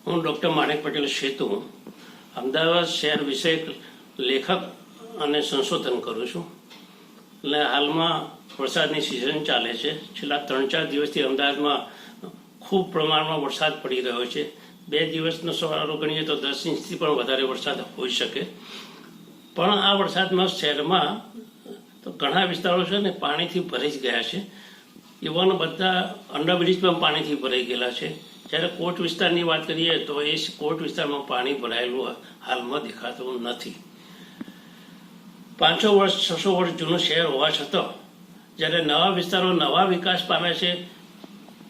હું ડૉક્ટર માણેક પટેલ સેતુ અમદાવાદ શહેર વિશે લેખક અને સંશોધન કરું છું. એટલે હાલમાં વરસાદની સિઝન ચાલે છે. છેલ્લા 3-4 દિવસથી અમદાવાદમાં ખૂબ પ્રમાણમાં વરસાદ પડી રહ્યો છે. 2 દિવસનો સરવાળો ગણીએ તો 10 ઇંચથી પણ વધારે વરસાદ હોઈ શકે. પણ આ વરસાદમાં શહેરમાં તો ઘણા વિસ્તારો છે ને પાણીથી ભરાઈ જ ગયા છે. ઇવન બધા અંડરબ્રિજ પણ પાણીથી ભરાઈ ગયેલા છે. જ્યારે કોટ વિસ્તારની વાત કરીએ તો એ કોટ વિસ્તારમાં પાણી ભરાયેલું હાલમાં દેખાતું નથી. 500 વર્ષ 600 વર્ષ જૂનું શહેર હોવા છતાં જ્યારે નવા વિસ્તારો નવા વિકાસ પામે છે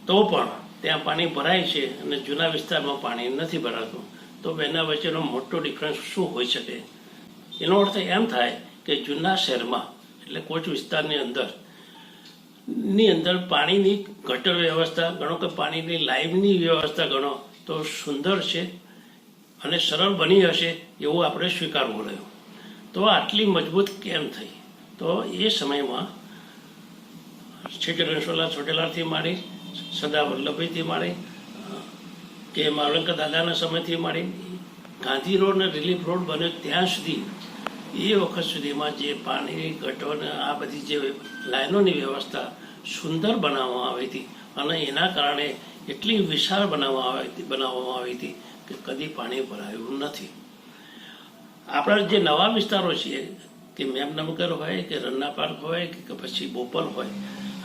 તો પણ ત્યાં પાણી ભરાય છે અને જૂના વિસ્તારમાં પાણી નથી ભરાતું. તો બેના વચ્ચેનો મોટો ડિફરન્સ શું હોઈ શકે? એનો અર્થ એમ થાય કે જૂના શહેરમાં એટલે કોચ વિસ્તારની અંદર પાણીની ગટર વ્યવસ્થા ગણો કે પાણીની લાઈનની વ્યવસ્થા ગણો તો સુંદર છે અને સરળ બની હશે એવું આપણે સ્વીકારવું રહ્યું. તો આટલી મજબૂત કેમ થઈ? તો એ સમયમાં રણછોડલાલ ચોટીલાથી માંડી સરદાર વલ્લભભાઈથી માંડી કે માવલંકર દાદાના સમયથી માંડી ગાંધી રોડ અને રિલીફ રોડ બન્યો ત્યાં સુધી એ વખત સુધીમાં જે પાણી ગટર આ બધી જે લાઈનોની વ્યવસ્થા સુંદર બનાવવામાં આવી હતી અને એના કારણે એટલી વિશાળ બનાવવામાં આવી હતી કે કદી પાણી ભરાયું નથી. આપણા જે નવા વિસ્તારો છે કે મેમનગર હોય કે રન્ના પાર્ક હોય કે પછી બોપલ હોય,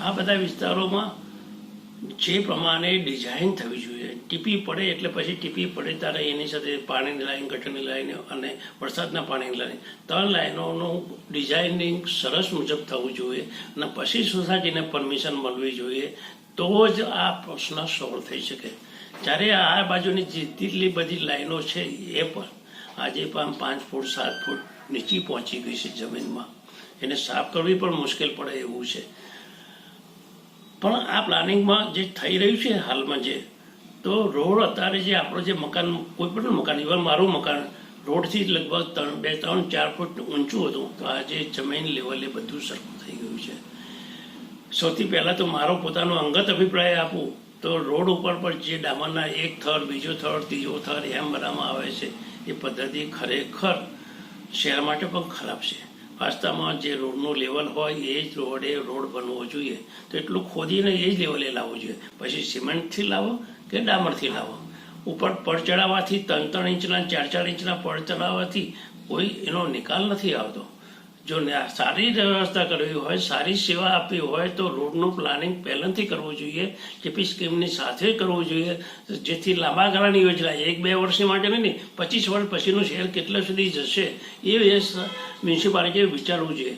આ બધા વિસ્તારોમાં જે પ્રમાણે ડિઝાઇન થવી જોઈએ, ટીપી પડે એટલે પછી ટીપી પડે ત્યારે એની સાથે પાણીની લાઈન, ગટરની લાઈન અને વરસાદના પાણીની લાઈન, 3 લાઈનોનું ડિઝાઇનિંગ સરસ મુજબ થવું જોઈએ અને પછી સોસાયટીને પરમિશન મળવી જોઈએ. તો જ આ પ્રશ્ન સોલ્વ થઈ શકે. જ્યારે આ બાજુની જેટલી બધી લાઈનો છે એ પણ આજે પણ 5 ફૂટ 7 ફૂટ નીચી પહોંચી ગઈ છે જમીનમાં. એને સાફ કરવી પણ મુશ્કેલ પડે એવું છે. પણ આ પ્લાનિંગમાં જે થઈ રહ્યું છે હાલમાં તો રોડ અત્યારે જે આપણો જે મકાન, કોઈ પણ મકાન, ઇવન મારું મકાન રોડથી લગભગ 2-3-4 ફૂટ ઊંચું હતું, તો આજે જમીન લેવલે બધું સરખું થઈ ગયું છે. સૌથી પહેલાં તો મારો પોતાનો અંગત અભિપ્રાય આપું તો રોડ ઉપર પણ જે ડામરના એક થર, બીજો થર, ત્રીજો થર એમ બનાવવામાં આવે છે એ પદ્ધતિ ખરેખર શહેર માટે પણ ખરાબ છે. વાસ્તવમાં જે રોડનું લેવલ હોય એ જ રોડ બનવો જોઈએ. તો એટલું ખોદીને એ જ લેવલે લાવવું જોઈએ. પછી સિમેન્ટથી લાવો કે ડામરથી લાવો. ઉપર પડ ચડાવવાથી 3-3 ઇંચના 4-4 ઇંચના પડ ચડાવવાથી કોઈ એનો નિકાલ નથી આવતો. જો સારી વ્યવસ્થા કરવી હોય, સારી સેવા આપવી હોય તો રોડનું પ્લાનિંગ પહેલાંથી કરવું જોઈએ. જેપી સ્કીમની સાથે કરવું જોઈએ, જેથી લાંબા ગાળાની યોજના 1-2 વર્ષની માટે નહીં, 25 વર્ષ પછીનું શહેર કેટલા સુધી જશે એ મ્યુનિસિપાલિટીએ વિચારવું જોઈએ.